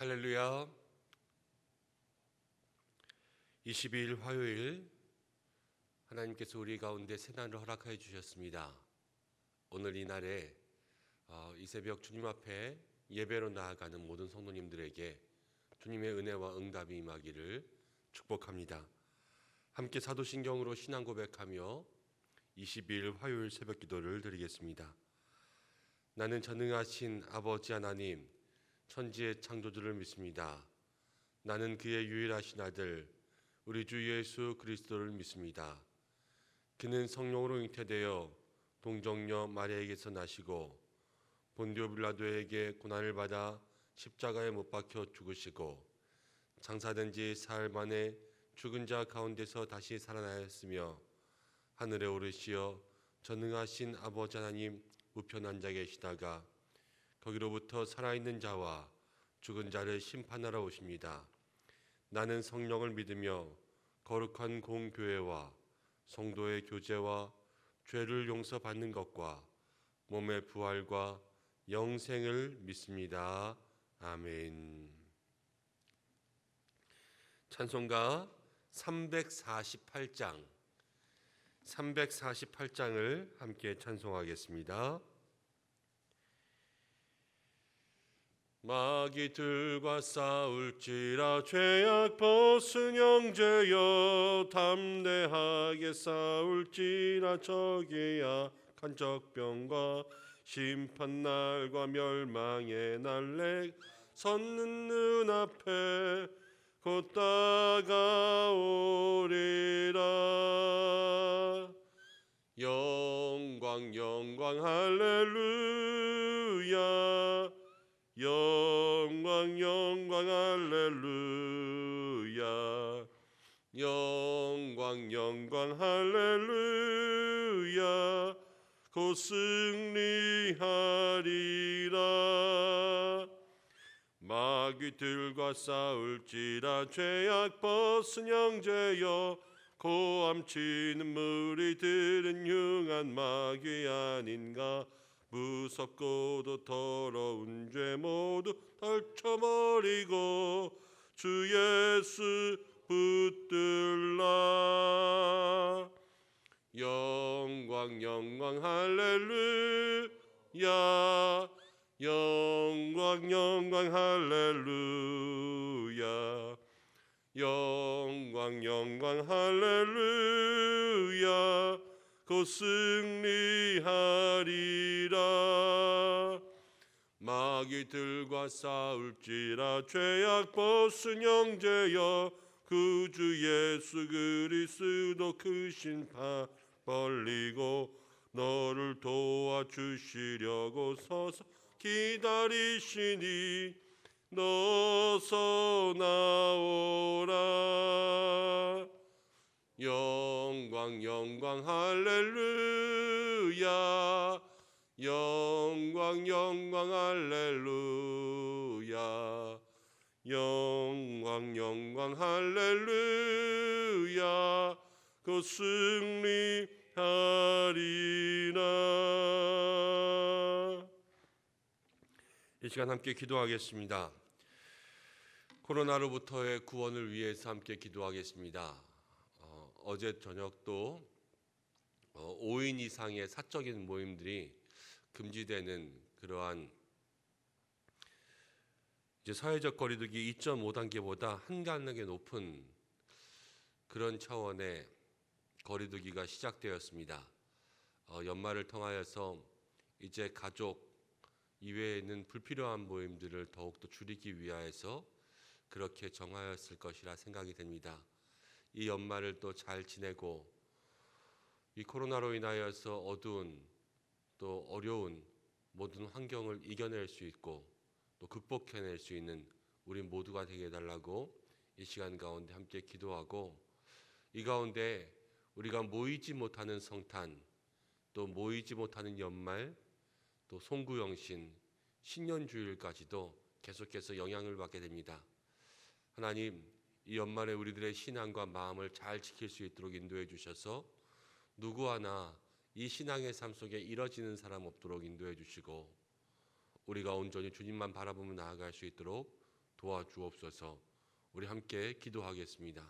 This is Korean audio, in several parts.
할렐루야. 22일 화요일 하나님께서 우리 가운데 새날을 허락하여 주셨습니다. 오늘 이 날에 이 새벽 주님 앞에 예배로 나아가는 모든 성도님들에게 주님의 은혜와 응답이 임하기를 축복합니다. 함께 사도신경으로 신앙 고백하며 22일 화요일 새벽 기도를 드리겠습니다. 나는 전능하신 아버지 하나님 천지의 창조주를 믿습니다. 나는 그의 유일하신 아들 우리 주 예수 그리스도를 믿습니다. 그는 성령으로 잉태되어 동정녀 마리아에게서 나시고 본디오 빌라도에게 고난을 받아 십자가에 못 박혀 죽으시고 장사된 지 사흘 만에 죽은 자 가운데서 다시 살아나셨으며 하늘에 오르시어 전능하신 아버지 하나님 우편 앉아 계시다가 거기로부터 살아있는 자와 죽은 자를 심판하러 오십니다. 나는 성령을 믿으며 거룩한 공교회와 성도의 교제와 죄를 용서받는 것과 몸의 부활과 영생을 믿습니다. 아멘. 찬송가 348장을 함께 찬송하겠습니다. 마귀들과 싸울지라 죄악 벗은 형제여 담대하게 싸울지라 적의 약한 적병과 심판날과 멸망의 날에 섰는 눈앞에 곧 다가오리라. 영광 영광 할렐루야. 영광 영광 할렐루야. 영광 영광 할렐루야. 곧 승리하리라. 마귀들과 싸울지라 죄악 벗은 형제여 고함치는 무리들은 흉한 마귀 아닌가. 무섭고도 더러운 죄 모두 덜쳐버리고 주 예수 붙들라. 영광 영광 할렐루야. 영광 영광 할렐루야. 영광 영광 할렐루야. 곧 승리하리라. 마귀들과 싸울지라 죄악 벗은 형제여 구주 예수 그리스도 크신 파 벌리고 너를 도와주시려고 서서 기다리시니 너서 나오라. 영광 영광 할렐루야. 영광 영광 할렐루야. 영광 영광 할렐루야. 곧 승리하리라. 이 시간 함께 기도하겠습니다. 코로나로부터의 구원을 위해서 함께 기도하겠습니다. 어제 저녁도 5인 이상의 사적인 모임들이 금지되는 그러한 이제 사회적 거리두기 2.5단계보다 한 단계 높은 그런 차원의 거리두기가 시작되었습니다. 연말을 통하여서 이제 가족 이외에는 불필요한 모임들을 더욱더 줄이기 위하여서 그렇게 정하였을 것이라 생각이 됩니다. 이 연말을 또 잘 지내고 이 코로나로 인하여서 어두운 또 어려운 모든 환경을 이겨낼 수 있고 또 극복해낼 수 있는 우리 모두가 되게 해달라고 이 시간 가운데 함께 기도하고, 이 가운데 우리가 모이지 못하는 성탄, 또 모이지 못하는 연말, 또 송구영신, 신년주일까지도 계속해서 영향을 받게 됩니다. 하나님, 이 연말에 우리들의 신앙과 마음을 잘 지킬 수 있도록 인도해 주셔서 누구 하나 이 신앙의 삶 속에 이뤄지는 사람 없도록 인도해 주시고 우리가 온전히 주님만 바라보며 나아갈 수 있도록 도와주옵소서. 우리 함께 기도하겠습니다.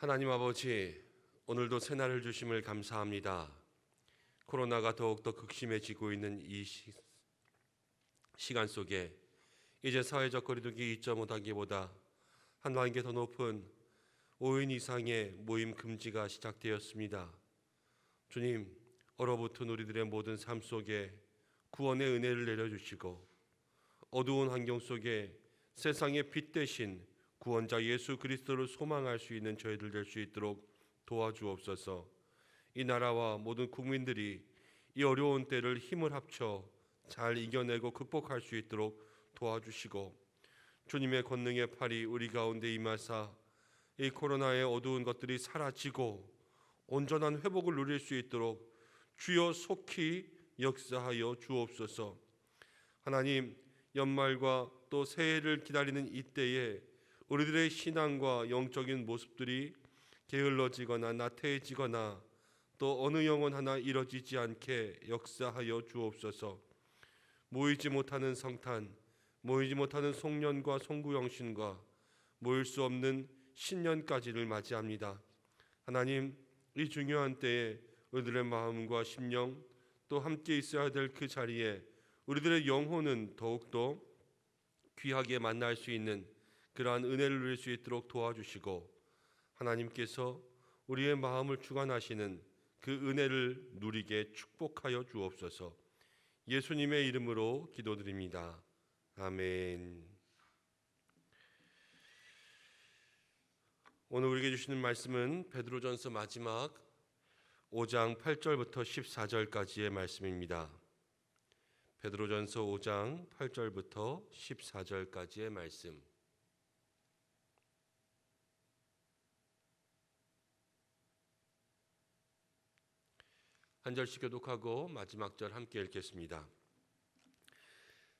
하나님 아버지, 오늘도 새날을 주심을 감사합니다. 코로나가 더욱더 극심해지고 있는 이 시간 속에 이제 사회적 거리두기 2.5단계보다 한 단계 더 높은 5인 이상의 모임 금지가 시작되었습니다. 주님, 얼어붙은 우리들의 모든 삶 속에 구원의 은혜를 내려주시고 어두운 환경 속에 세상의 빛 대신 구원자 예수 그리스도를 소망할 수 있는 저희들 될 수 있도록 도와주옵소서. 이 나라와 모든 국민들이 이 어려운 때를 힘을 합쳐 잘 이겨내고 극복할 수 있도록 도와주시고 주님의 권능의 팔이 우리 가운데 임하사 이 코로나의 어두운 것들이 사라지고 온전한 회복을 누릴 수 있도록 주여 속히 역사하여 주옵소서. 하나님, 연말과 또 새해를 기다리는 이때에 우리들의 신앙과 영적인 모습들이 게을러지거나 나태해지거나 또 어느 영혼 하나 이뤄지지 않게 역사하여 주옵소서. 모이지 못하는 성탄, 모이지 못하는 송년과 송구영신과 모일 수 없는 신년까지를 맞이합니다. 하나님, 이 중요한 때에 우리들의 마음과 심령 또 함께 있어야 될 그 자리에 우리들의 영혼은 더욱더 귀하게 만날 수 있는 그러한 은혜를 누릴 수 있도록 도와주시고 하나님께서 우리의 마음을 주관하시는 그 은혜를 누리게 축복하여 주옵소서. 예수님의 이름으로 기도드립니다. 아멘. 오늘 우리에게 주시는 말씀은 베드로전서 마지막 5장 8절부터 14절까지의 말씀입니다. 베드로전서 5장 8절부터 14절까지의 말씀. 한 절씩 교독하고 마지막 절 함께 읽겠습니다.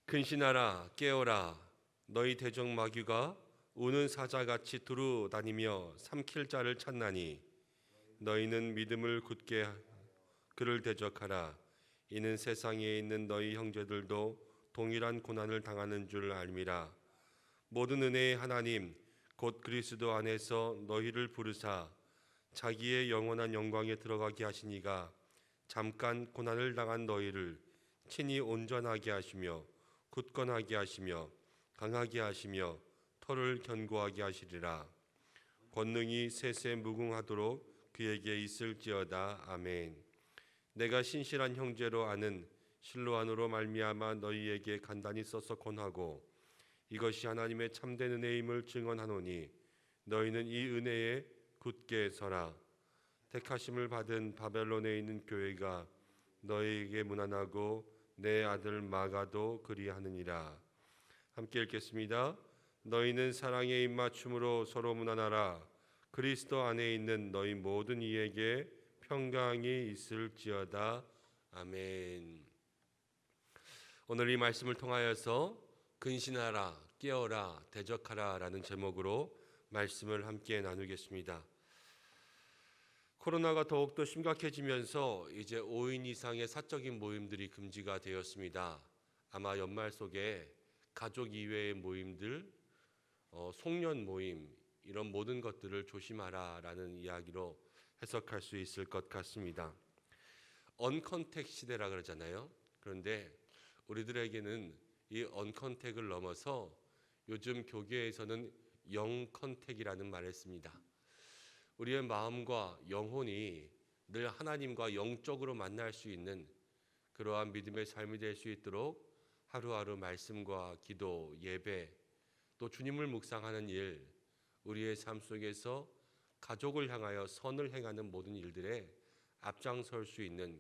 근신하라, 깨어라. 너희 대적 마귀가 우는 사자같이 두루 다니며 삼킬 자를 찾나니 너희는 믿음을 굳게 그를 대적하라. 이는 세상에 있는 너희 형제들도 동일한 고난을 당하는 줄 알미라. 모든 은혜의 하나님 곧 그리스도 안에서 너희를 부르사 자기의 영원한 영광에 들어가게 하시니가 잠깐 고난을 당한 너희를 친히 온전하게 하시며 굳건하게 하시며 강하게 하시며 터를 견고하게 하시리라. 권능이 세세 무궁하도록 그에게 있을지어다. 아멘. 내가 신실한 형제로 아는 실로안으로 말미암아 너희에게 간단히 써서 권하고 이것이 하나님의 참된 은혜임을 증언하노니 너희는 이 은혜에 굳게 서라. 택하심을 받은 바벨론에 있는 교회가 너희에게 문안하고 내 아들 마가도 그리하느니라. 함께 읽겠습니다. 너희는 사랑의 입맞춤으로 서로 문안하라. 그리스도 안에 있는 너희 모든 이에게 평강이 있을지어다. 아멘. 오늘 이 말씀을 통하여서 근신하라, 깨어라, 대적하라 라는 제목으로 말씀을 함께 나누겠습니다. 코로나가 더욱더 심각해지면서 이제 5인 이상의 사적인 모임들이 금지가 되었습니다. 아마 연말 속에 가족 이외의 모임들, 송년 모임 이런 모든 것들을 조심하라라는 이야기로 해석할 수 있을 것 같습니다. 언컨택 시대라 그러잖아요. 그런데 우리들에게는 이 언컨택을 넘어서 요즘 교계에서는 영컨택이라는 말을 씁니다. 우리의 마음과 영혼이 늘 하나님과 영적으로 만날 수 있는 그러한 믿음의 삶이 될 수 있도록 하루하루 말씀과 기도, 예배, 또 주님을 묵상하는 일, 우리의 삶 속에서 가족을 향하여 선을 행하는 모든 일들에 앞장설 수 있는,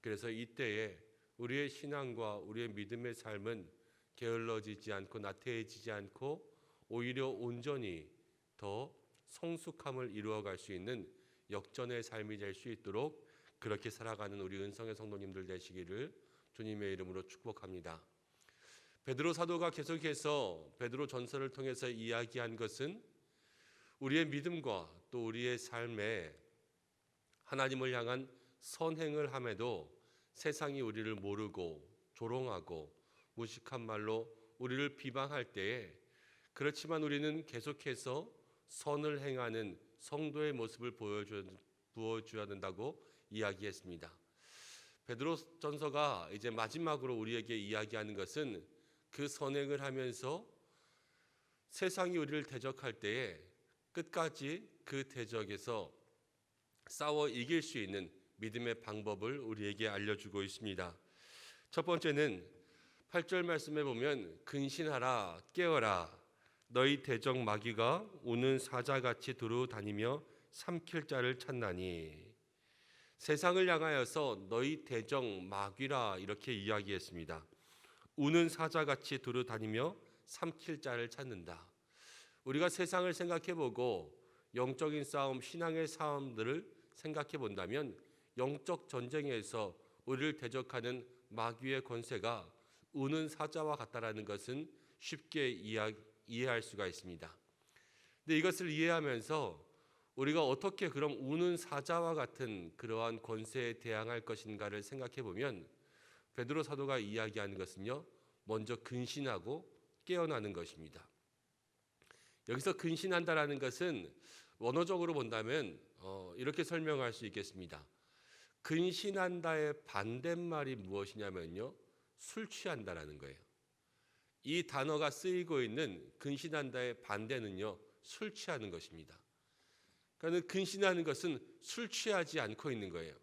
그래서 이때에 우리의 신앙과 우리의 믿음의 삶은 게을러지지 않고 나태해지지 않고 오히려 온전히 더 성숙함을 이루어갈 수 있는 역전의 삶이 될 수 있도록 그렇게 살아가는 우리 은성의 성도님들 되시기를 주님의 이름으로 축복합니다. 베드로 사도가 계속해서 베드로 전서를 통해서 이야기한 것은 우리의 믿음과 또 우리의 삶에 하나님을 향한 선행을 함에도 세상이 우리를 모르고 조롱하고 무식한 말로 우리를 비방할 때에 그렇지만 우리는 계속해서 선을 행하는 성도의 모습을 보여줘야 된다고 이야기했습니다. 베드로전서가 이제 마지막으로 우리에게 이야기하는 것은 그 선행을 하면서 세상이 우리를 대적할 때에 끝까지 그 대적에서 싸워 이길 수 있는 믿음의 방법을 우리에게 알려주고 있습니다. 첫 번째는 8절 말씀에 보면 근신하라 깨어라 너희 대적 마귀가 우는 사자같이 두루 다니며 삼킬 자를 찾나니. 세상을 향하여서 너희 대적 마귀라 이렇게 이야기했습니다. 우는 사자같이 두루 다니며 삼킬 자를 찾는다. 우리가 세상을 생각해보고 영적인 싸움, 신앙의 싸움들을 생각해 본다면 영적 전쟁에서 우리를 대적하는 마귀의 권세가 우는 사자와 같다라는 것은 쉽게 이해할 수가 있습니다. 근데 이것을 이해하면서 우리가 어떻게 그럼 우는 사자와 같은 그러한 권세에 대항할 것인가를 생각해 보면 베드로 사도가 이야기하는 것은요, 먼저 근신하고 깨어나는 것입니다. 여기서 근신한다라는 것은 원어적으로 본다면 이렇게 설명할 수 있겠습니다. 근신한다의 반대말이 무엇이냐면요, 술 취한다라는 거예요. 이 단어가 쓰이고 있는 근신한다의 반대는요, 술 취하는 것입니다. 그러니까 근신하는 것은 술 취하지 않고 있는 거예요.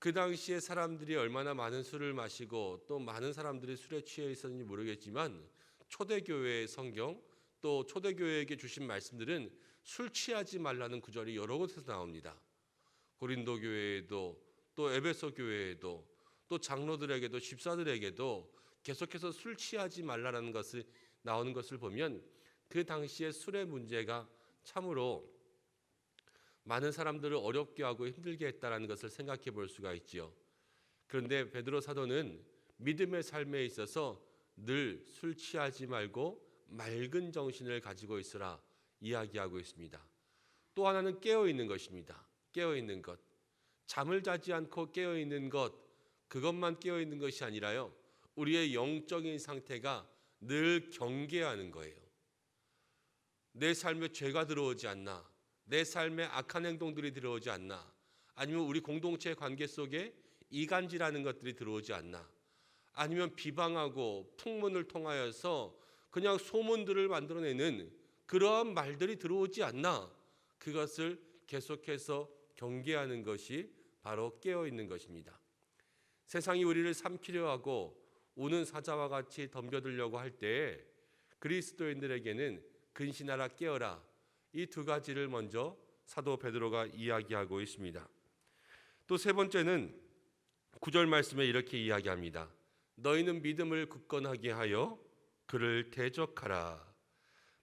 그 당시에 사람들이 얼마나 많은 술을 마시고 또 많은 사람들이 술에 취해 있었는지 모르겠지만 초대교회의 성경 또 초대교회에게 주신 말씀들은 술 취하지 말라는 구절이 여러 곳에서 나옵니다. 고린도 교회에도 또 에베소 교회에도 또 장로들에게도 집사들에게도 계속해서 술 취하지 말라는 것을 나오는 것을 보면 그 당시에 술의 문제가 참으로 많은 사람들을 어렵게 하고 힘들게 했다는 것을 생각해 볼 수가 있지요. 그런데 베드로 사도는 믿음의 삶에 있어서 늘 술 취하지 말고 맑은 정신을 가지고 있으라 이야기하고 있습니다. 또 하나는 깨어 있는 것입니다. 깨어 있는 것. 잠을 자지 않고 깨어 있는 것, 그것만 깨어 있는 것이 아니라요, 우리의 영적인 상태가 늘 경계하는 거예요. 내 삶에 죄가 들어오지 않나, 내 삶에 악한 행동들이 들어오지 않나, 아니면 우리 공동체 관계 속에 이간질하는 것들이 들어오지 않나, 아니면 비방하고 풍문을 통하여서 그냥 소문들을 만들어내는 그러한 말들이 들어오지 않나, 그것을 계속해서 경계하는 것이 바로 깨어있는 것입니다. 세상이 우리를 삼키려 하고 우는 사자와 같이 덤벼들려고 할 때 그리스도인들에게는 근신하라 깨어라, 이 두 가지를 먼저 사도 베드로가 이야기하고 있습니다. 또 세 번째는 9절 말씀에 이렇게 이야기합니다. 너희는 믿음을 굳건하게 하여 그를 대적하라.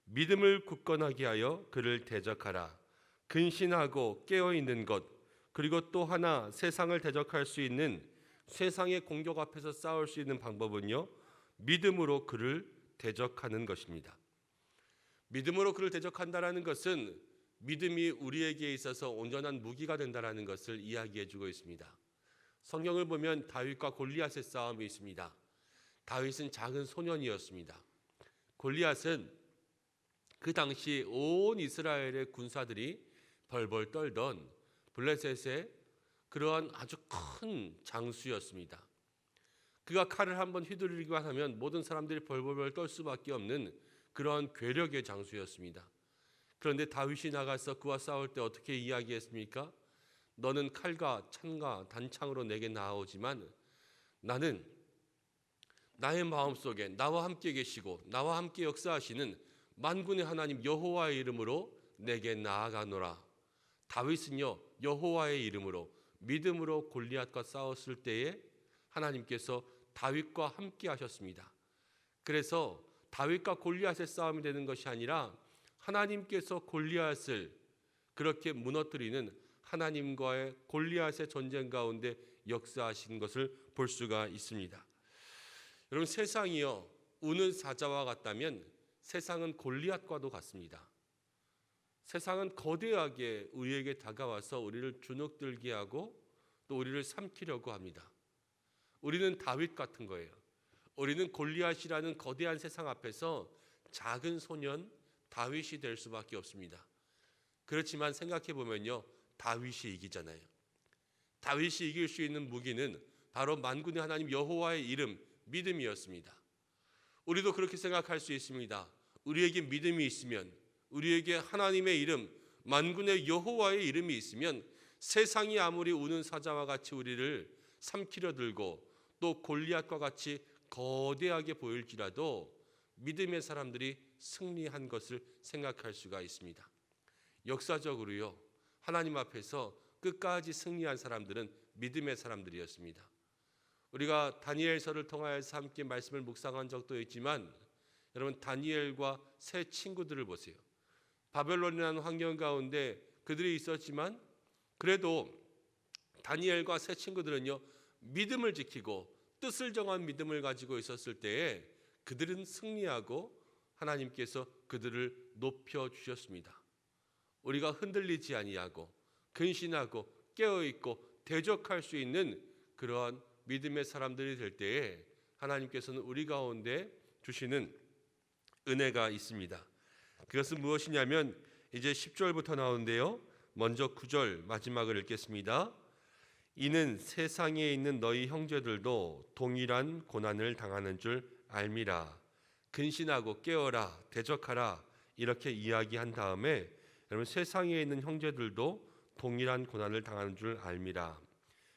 믿음을 굳건하게 하여 그를 대적하라. 근신하고 깨어있는 것, 그리고 또 하나 세상을 대적할 수 있는, 세상의 공격 앞에서 싸울 수 있는 방법은요, 믿음으로 그를 대적하는 것입니다. 믿음으로 그를 대적한다라는 것은 믿음이 우리에게 있어서 온전한 무기가 된다라는 것을 이야기해 주고 있습니다. 성경을 보면 다윗과 골리앗의 싸움이 있습니다. 다윗은 작은 소년이었습니다. 골리앗은 그 당시 온 이스라엘의 군사들이 벌벌 떨던 블레셋의 그러한 아주 큰 장수였습니다. 그가 칼을 한번 휘두르기만 하면 모든 사람들이 벌벌 떨 수밖에 없는 그러한 괴력의 장수였습니다. 그런데 다윗이 나가서 그와 싸울 때 어떻게 이야기했습니까? 너는 칼과 창과 단창으로 내게 나아오지만 나는 나의 마음속에 나와 함께 계시고 나와 함께 역사하시는 만군의 하나님 여호와의 이름으로 내게 나아가노라. 다윗은요, 여호와의 이름으로 믿음으로 골리앗과 싸웠을 때에 하나님께서 다윗과 함께 하셨습니다. 그래서 다윗과 골리앗의 싸움이 되는 것이 아니라 하나님께서 골리앗을 그렇게 무너뜨리는 하나님과의 골리앗의 전쟁 가운데 역사하신 것을 볼 수가 있습니다. 여러분, 세상이요 우는 사자와 같다면 세상은 골리앗과도 같습니다. 세상은 거대하게 우리에게 다가와서 우리를 주눅들게 하고 또 우리를 삼키려고 합니다. 우리는 다윗 같은 거예요. 우리는 골리앗이라는 거대한 세상 앞에서 작은 소년 다윗이 될 수밖에 없습니다. 그렇지만 생각해 보면요, 다윗이 이기잖아요. 다윗이 이길 수 있는 무기는 바로 만군의 하나님 여호와의 이름, 믿음이었습니다. 우리도 그렇게 생각할 수 있습니다. 우리에게 믿음이 있으면, 우리에게 하나님의 이름, 만군의 여호와의 이름이 있으면 세상이 아무리 우는 사자와 같이 우리를 삼키려 들고 또 골리앗과 같이 거대하게 보일지라도 믿음의 사람들이 승리한 것을 생각할 수가 있습니다. 역사적으로요, 하나님 앞에서 끝까지 승리한 사람들은 믿음의 사람들이었습니다. 우리가 다니엘서를 통하여서 함께 말씀을 묵상한 적도 있지만 여러분, 다니엘과 세 친구들을 보세요. 바벨론이라는 환경 가운데 그들이 있었지만 그래도 다니엘과 세 친구들은요, 믿음을 지키고 뜻을 정한 믿음을 가지고 있었을 때에 그들은 승리하고 하나님께서 그들을 높여주셨습니다. 우리가 흔들리지 아니하고 근신하고 깨어있고 대적할 수 있는 그러한 믿음의 사람들이 될 때에 하나님께서는 우리 가운데 주시는 은혜가 있습니다. 그것은 무엇이냐면 이제 10절부터 나오는데요, 먼저 9절 마지막을 읽겠습니다. 이는 세상에 있는 너희 형제들도 동일한 고난을 당하는 줄 알미라. 근신하고 깨어라, 대적하라, 이렇게 이야기한 다음에 여러분, 세상에 있는 형제들도 동일한 고난을 당하는 줄 알미라.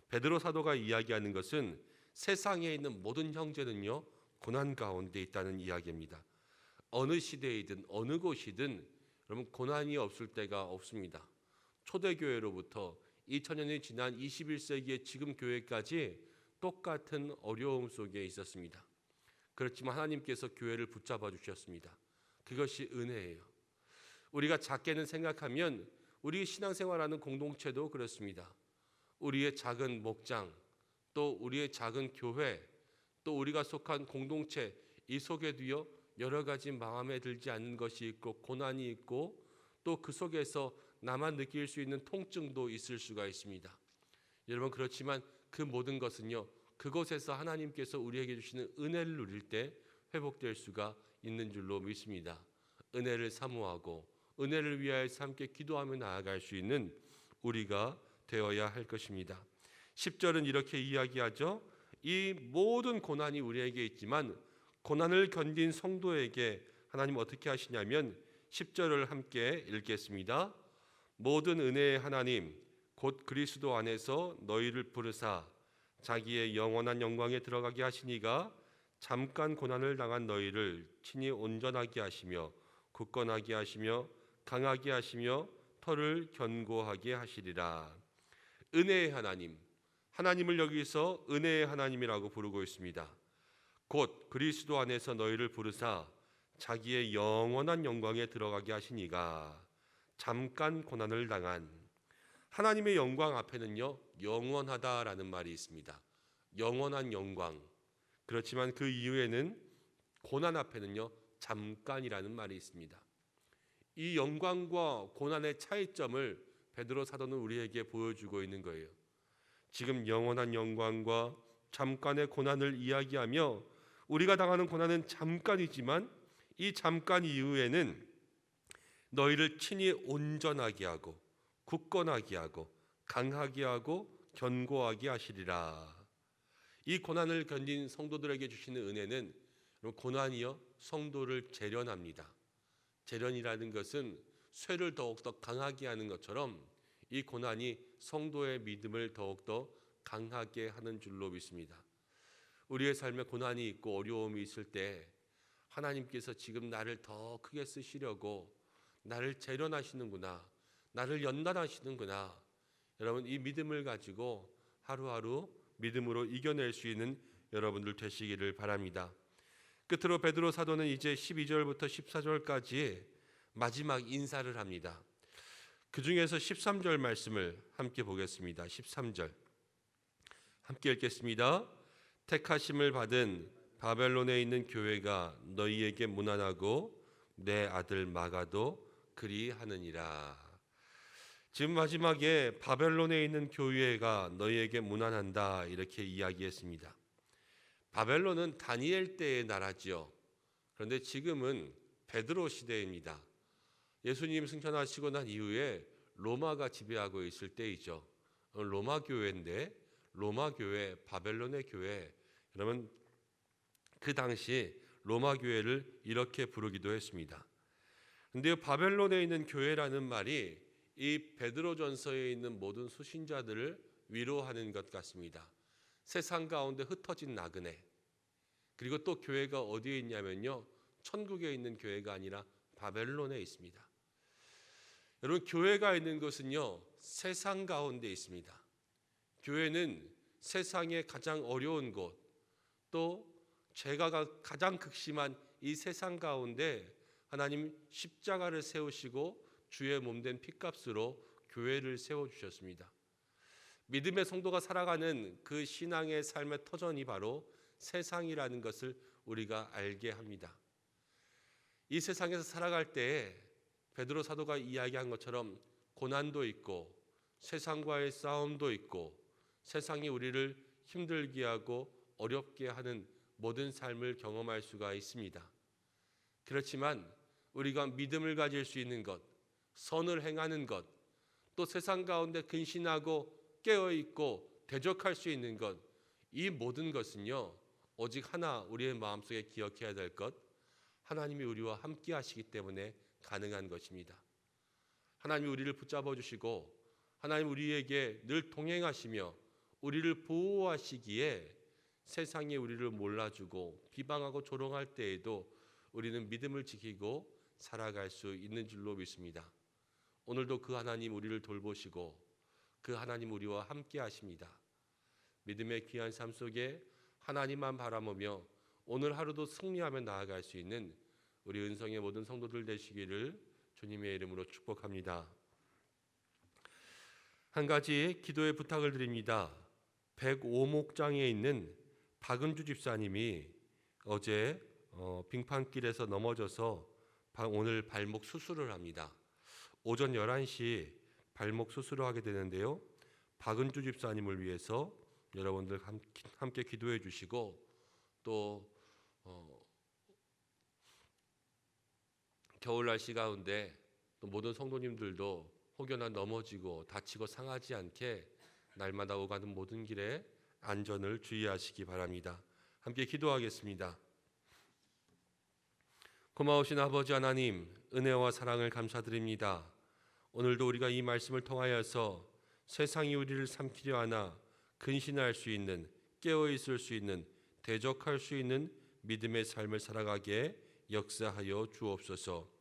베드로 사도가 이야기하는 것은 세상에 있는 모든 형제는요, 고난 가운데 있다는 이야기입니다. 어느 시대이든 어느 곳이든 여러분, 고난이 없을 때가 없습니다. 초대교회로부터 2000년이 지난 21세기의 지금 교회까지 똑같은 어려움 속에 있었습니다. 그렇지만 하나님께서 교회를 붙잡아 주셨습니다. 그것이 은혜예요. 우리가 작게는 생각하면 우리 신앙생활하는 공동체도 그렇습니다. 우리의 작은 목장, 또 우리의 작은 교회, 또 우리가 속한 공동체, 이 속에도요, 여러 가지 마음에 들지 않는 것이 있고 고난이 있고 또 그 속에서 나만 느낄 수 있는 통증도 있을 수가 있습니다. 여러분, 그렇지만 그 모든 것은요, 그곳에서 하나님께서 우리에게 주시는 은혜를 누릴 때 회복될 수가 있는 줄로 믿습니다. 은혜를 사모하고 은혜를 위하여서 함께 기도하며 나아갈 수 있는 우리가 되어야 할 것입니다. 10절은 이렇게 이야기하죠. 이 모든 고난이 우리에게 있지만 고난을 견딘 성도에게 하나님 어떻게 하시냐면 10절을 함께 읽겠습니다. 모든 은혜의 하나님 곧 그리스도 안에서 너희를 부르사 자기의 영원한 영광에 들어가게 하시니가 잠깐 고난을 당한 너희를 친히 온전하게 하시며 굳건하게 하시며 강하게 하시며 터를 견고하게 하시리라. 은혜의 하나님, 하나님을 여기서 은혜의 하나님이라고 부르고 있습니다. 곧 그리스도 안에서 너희를 부르사 자기의 영원한 영광에 들어가게 하시니가 잠깐 고난을 당한, 하나님의 영광 앞에는요, 영원하다라는 말이 있습니다. 영원한 영광. 그렇지만 그 이후에는 고난 앞에는요, 잠깐이라는 말이 있습니다. 이 영광과 고난의 차이점을 베드로 사도는 우리에게 보여주고 있는 거예요. 지금 영원한 영광과 잠깐의 고난을 이야기하며 우리가 당하는 고난은 잠깐이지만 이 잠깐 이후에는 너희를 친히 온전하게 하고 굳건하게 하고 강하게 하고 견고하게 하시리라. 이 고난을 견딘 성도들에게 주시는 은혜는 고난이요 성도를 재련합니다. 재련이라는 것은 쇠를 더욱더 강하게 하는 것처럼 이 고난이 성도의 믿음을 더욱더 강하게 하는 줄로 믿습니다. 우리의 삶에 고난이 있고 어려움이 있을 때 하나님께서 지금 나를 더 크게 쓰시려고 나를 재련하시는구나, 나를 연단하시는구나. 여러분, 이 믿음을 가지고 하루하루 믿음으로 이겨낼 수 있는 여러분들 되시기를 바랍니다. 끝으로 베드로 사도는 이제 12절부터 14절까지 마지막 인사를 합니다. 그 중에서 13절 말씀을 함께 보겠습니다. 13절 함께 읽겠습니다. 택하심을 받은 바벨론에 있는 교회가 너희에게 문안하고 내 아들 마가도 그리하느니라. 지금 마지막에 바벨론에 있는 교회가 너희에게 문안한다 이렇게 이야기했습니다. 바벨론은 다니엘 때의 나라지요. 그런데 지금은 베드로 시대입니다. 예수님 승천하시고 난 이후에 로마가 지배하고 있을 때이죠. 로마 교회인데 로마 교회, 바벨론의 교회. 여러분 그 당시 로마 교회를 이렇게 부르기도 했습니다. 그런데 바벨론에 있는 교회라는 말이 이 베드로전서에 있는 모든 수신자들을 위로하는 것 같습니다. 세상 가운데 흩어진 나그네. 그리고 또 교회가 어디에 있냐면요, 천국에 있는 교회가 아니라 바벨론에 있습니다. 여러분, 교회가 있는 것은요 세상 가운데 있습니다. 교회는 세상의 가장 어려운 곳, 또 죄가 가장 극심한 이 세상 가운데 하나님 십자가를 세우시고 주의 몸된 피값으로 교회를 세워주셨습니다. 믿음의 성도가 살아가는 그 신앙의 삶의 터전이 바로 세상이라는 것을 우리가 알게 합니다. 이 세상에서 살아갈 때에 베드로 사도가 이야기한 것처럼 고난도 있고 세상과의 싸움도 있고 세상이 우리를 힘들게 하고 어렵게 하는 모든 삶을 경험할 수가 있습니다. 그렇지만 우리가 믿음을 가질 수 있는 것, 선을 행하는 것, 또 세상 가운데 근신하고 깨어있고 대적할 수 있는 것, 이 모든 것은요 오직 하나 우리의 마음속에 기억해야 될 것, 하나님이 우리와 함께 하시기 때문에 가능한 것입니다. 하나님이 우리를 붙잡아 주시고 하나님 우리에게 늘 동행하시며 우리를 보호하시기에 세상에 우리를 몰라주고 비방하고 조롱할 때에도 우리는 믿음을 지키고 살아갈 수 있는 줄로 믿습니다. 오늘도 그 하나님 우리를 돌보시고 그 하나님 우리와 함께 하십니다. 믿음의 귀한 삶 속에 하나님만 바라보며 오늘 하루도 승리하며 나아갈 수 있는 우리 은성의 모든 성도들 되시기를 주님의 이름으로 축복합니다. 한 가지 기도의 부탁을 드립니다. 105목장에 있는 박은주 집사님이 어제 빙판길에서 넘어져서 오늘 발목 수술을 합니다. 오전 11시 발목 수술을 하게 되는데요. 박은주 집사님을 위해서 여러분들 함께 기도해 주시고 또 겨울 날씨 가운데 또 모든 성도님들도 혹여나 넘어지고 다치고 상하지 않게 날마다 오가는 모든 길에 안전을 주의하시기 바랍니다. 함께 기도하겠습니다. 고마우신 아버지 하나님, 은혜와 사랑을 감사드립니다. 오늘도 우리가 이 말씀을 통하여서 세상이 우리를 삼키려 하나 근신할 수 있는, 깨어있을 수 있는, 대적할 수 있는 믿음의 삶을 살아가게 역사하여 주옵소서.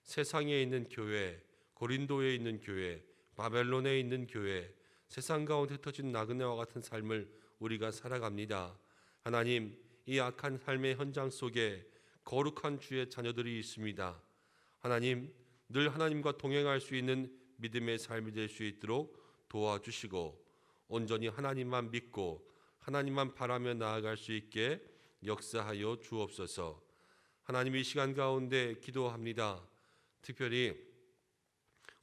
세상에 있는 교회, 고린도에 있는 교회, 바벨론에 있는 교회, 세상 가운데 흩어진 나그네와 같은 삶을 우리가 살아갑니다. 하나님, 이 악한 삶의 현장 속에 거룩한 주의 자녀들이 있습니다. 하나님, 늘 하나님과 동행할 수 있는 믿음의 삶이 될 수 있도록 도와주시고 온전히 하나님만 믿고 하나님만 바라며 나아갈 수 있게 역사하여 주옵소서. 하나님, 이 시간 가운데 기도합니다. 특별히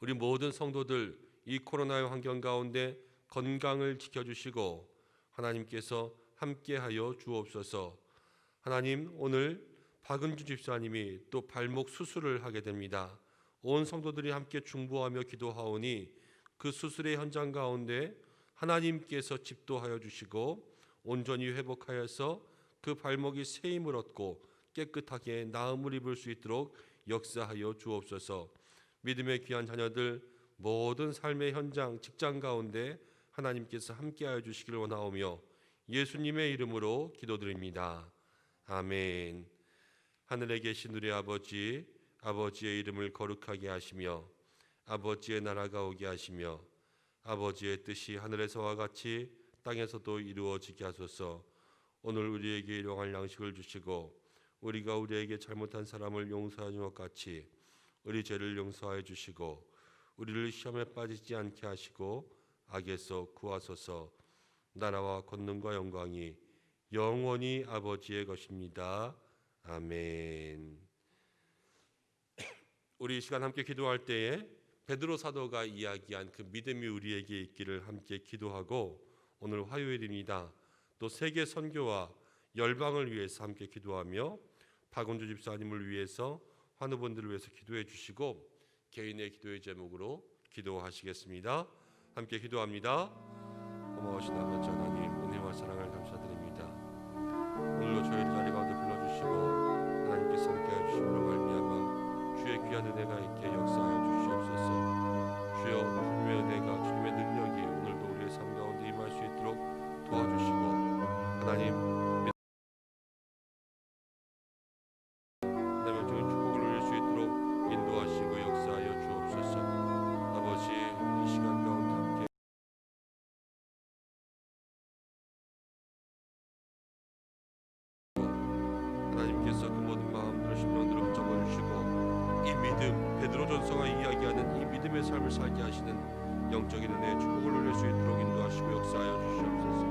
우리 모든 성도들 이 코로나의 환경 가운데 건강을 지켜주시고 하나님께서 함께하여 주옵소서. 하나님, 오늘 박은주 집사님이 또 발목 수술을 하게 됩니다. 온 성도들이 함께 중보하며 기도하오니 그 수술의 현장 가운데 하나님께서 집도하여 주시고 온전히 회복하여서 그 발목이 새 힘을 얻고 깨끗하게 나음을 입을 수 있도록 역사하여 주옵소서. 믿음의 귀한 자녀들 모든 삶의 현장, 직장 가운데 하나님께서 함께하여 주시기를 원하오며 예수님의 이름으로 기도드립니다. 아멘. 하늘에 계신 우리 아버지, 아버지의 이름을 거룩하게 하시며 아버지의 나라가 오게 하시며 아버지의 뜻이 하늘에서와 같이 땅에서도 이루어지게 하소서. 오늘 우리에게 일용할 양식을 주시고 우리가 우리에게 잘못한 사람을 용서하는 것 같이 우리 죄를 용서하여 주시고 우리를 시험에 빠지지 않게 하시고 악에서 구하소서. 나라와 권능과 영광이 영원히 아버지의 것입니다. 아멘. 우리 이 시간 함께 기도할 때에 베드로 사도가 이야기한 그 믿음이 우리에게 있기를 함께 기도하고, 오늘 화요일입니다. 또 세계 선교와 열방을 위해서 함께 기도하며 박은주 집사님을 위해서 환우분들을 위해서 기도해 주시고 개인의 기도의 제목으로 기도하시겠습니다. 함께 기도합니다. 고마우신 아버지 하나님, 은혜와 사랑을 감사드립니다. 오늘도 저희 자리 가운데 불러주시고 하나님께서 함께해 주심으로 말미암아 주의 귀한 은혜가 있게 역사하여 주시옵소서. 주여, 주님의 은혜가, 주님의 능력이 오늘도 우리의 삶 가운데 임할 수 있도록 도와주시고 하나님 적인 축복을 누릴 수 있도록 인도하시고 역사하여 주옵소서. 아버지, 이 시간 가운데 함께 하나님께서 그 모든 마음들을 심령들을 붙잡아 주시고 이 믿음, 베드로전서가 이야기하는 이 믿음의 삶을 살게 하시는 영적인 은혜의 축복을 누릴 수 있도록 인도하시고 역사하여 주시옵소서.